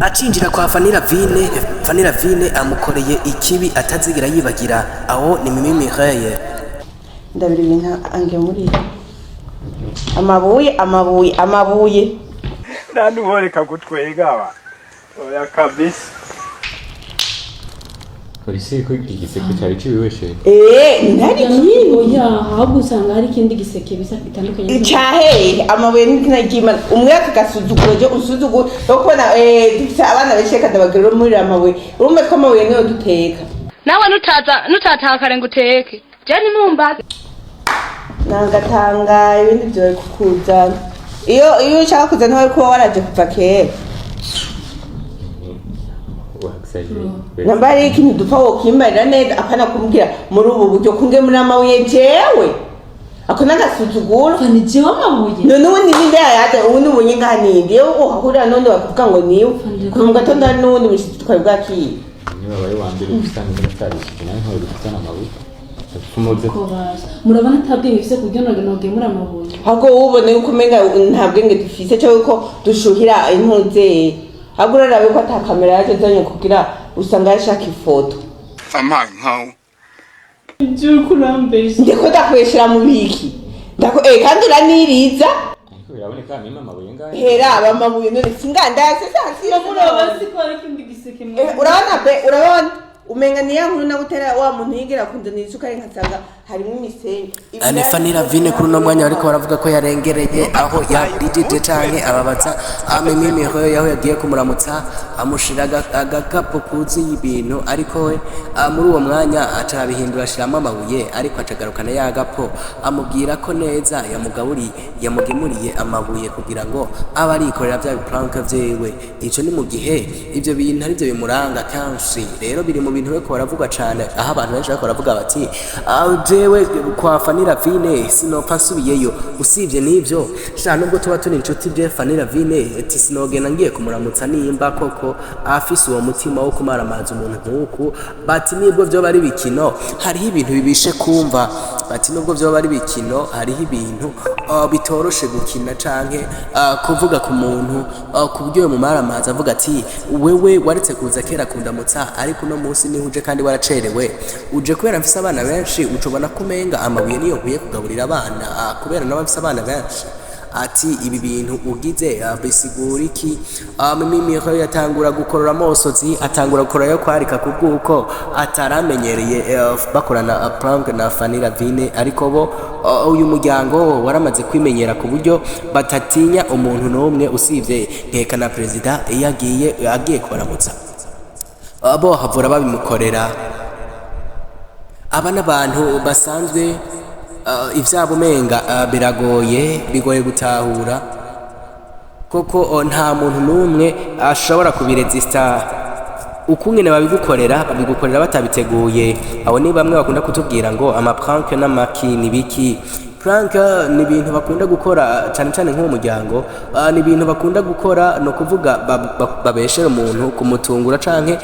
acinjira kwa Fanny Lavine. Fanny Lavine amukoreye ikibi atazigira yibagira, aho ni Mireille. Ndabiri binka ange muri amabuye nani uboreka gutwega aba oya kabisa polisi ko igiseke cyari cibiweshe ntari kintu ya ahubwo usanga hari ikindi giseke bisa bitandukanye cyahe amabuye n'inagima umwe akagasuzuguro usuzuguro no kubona dufite abana besheka ndabagero muri amabuye urumwe ko amabuye niyo duteka nawe nutatakare ngo uteke je ni mumbaga nangatanga ibindi byo kukuzana iyo ushaka kuzana nawe kuba waraje kuva kera nambari ikintu dupfa wokimbarira neza apana kumbwira muri ubu buryo kunge muri amabuye jewe ako nagasuzuguro kandi jewe amabuye none ubundi ninde yayaje ubundi ubunye nganinde uhahurira none bakuvuga ngo niwe kuva mu gatondo n'ubundi bishitse twari bwakiye niba bari wambere gusanga n'atarishije naho nkora gutana amabuye murabona ntabwenge bise kuryo noge muri amabuye hago ubone uko menga ntabwenge dufise cyo ko dushuhira impuze hago rarabe ko ata kamera yaje zanye kugira usanga yashaka ifoto amaye nkaho je kurambesha ndiko ndakweshira mu biki ndako kandi uraniriza biraboneka mima amabuye ngahe hera abamabuye none singandase sasira muraba siko ari kindi giseke urabona umenga niya nkuru na gutera wa muntu yigira kunzanira isukari nkasanga harimo imisenyi ane Fanny Lavine kuri no mwanya ariko baravuga ko yarengereye aho Arijije canke ababaza Mireille yaho yagiye kumuramutsa amushiraga agakapo kuzi ibintu ariko we muri uwo mwanya acabihindura ashiramo amabuye ariko acagarukana yagapo amubwira ko neza yamugemuriye amabuye kugira ngo abarikorera bya plank vyewe. Ico ni mu gihe ivyo bintu ari byo bimuranga kanshi rero biri mu bintu beko baravuga cane aho abantu benshi bako baravuga bati jewe kwa Fanny Lavine sinopfa nsubiyeyo usibye n'ivyo sha nubwo tuba turi inshuti je Fanny Lavine ati sinogena ngiye kumuramutsa nimba koko afise uwo mutima wo kumaramaza umuntu nkuku bati nibwo byo bari bikino hariho ibintu bibishe kumva bati nubwo byo bari bikino hariho ibintu bitoroshe gukina canke kuvuga ku muntu kubyo mu maramaza avuga ati wewe waretse kuza kera kundamutsa ariko no munsi ni uje kandi waracerewe uje kubera mfise abana benshi ucobona kumenga amabuye niyo nkwiye kugaburira abana kubera n'abafise abana benshi ati ibi bintu ugize bisigura iki Mireille yatangura gukorora amosozi atangura gukora yo kwarika kubwuko ataramenyereye bakorana prank na Fanny Lavine ariko bo uyu muryango waramaze kwimenyera ku buryo batatinya umuntu n'umwe usivye nkeka na president agiye kubaramutsa abo havura babimukorera aba n'abantu basanzwe ivyabo menga bigoye gutahura koko nta muntu n'umwe ashobora kubiresista ukungene babigukorera batabiteguye. Abo ni bamwe bakunda kutubwira ngo amaprank n'amakini biki prank ni ibintu bakunda gukora cyane cyane nk'umuryango ni ibintu bakunda gukora no kuvuga babeshera umuntu kumutungura canke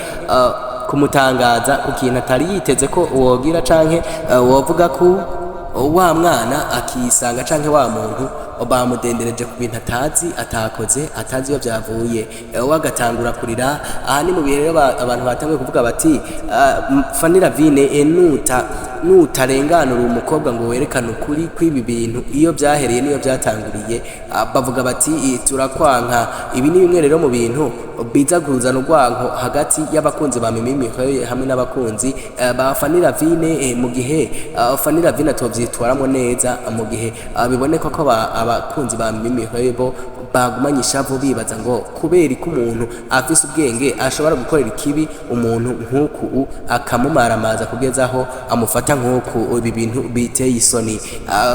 kumutangaza ku kintu atari yiteze ko wogira canke wovuga ko wa mwana akisanga canke wa muntu bamudendereje ku bintu atakoze atazi iyo byavuye wagatangura kurira. Aha ni mu bihe rero abantu batangiye kuvuga bati Fanny Lavine nutarenganura umukobwa ngo werekane ukuri kw'ibi bintu iyo byahereye niyo byatanguriye bavuga bati turakwanka. Ibi ni bimwe rero mu bintu biza kuzana urwanko hagati y'abakunzi ba Mireille hamwe n'abakunzi ba Fanny Lavine mu gihe Fanny Lavine atovyitwaramo neza mu gihe biboneka ko abakunzi ba Mireille bo bagumanye ishavu bibaza ngo kubera ko umuntu afise ubwenge ashobora gukorera ikibi umuntu nk'uku akamumaramaza kugeza aho amufata nk'uku. Ibi bintu biteye isoni.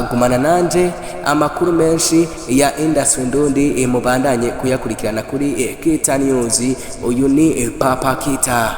Gumana nanje amakuru menshi ya industry ndundi mubandanye kuyakurikirana kuri Kita News. Uyu ni Papa Kita.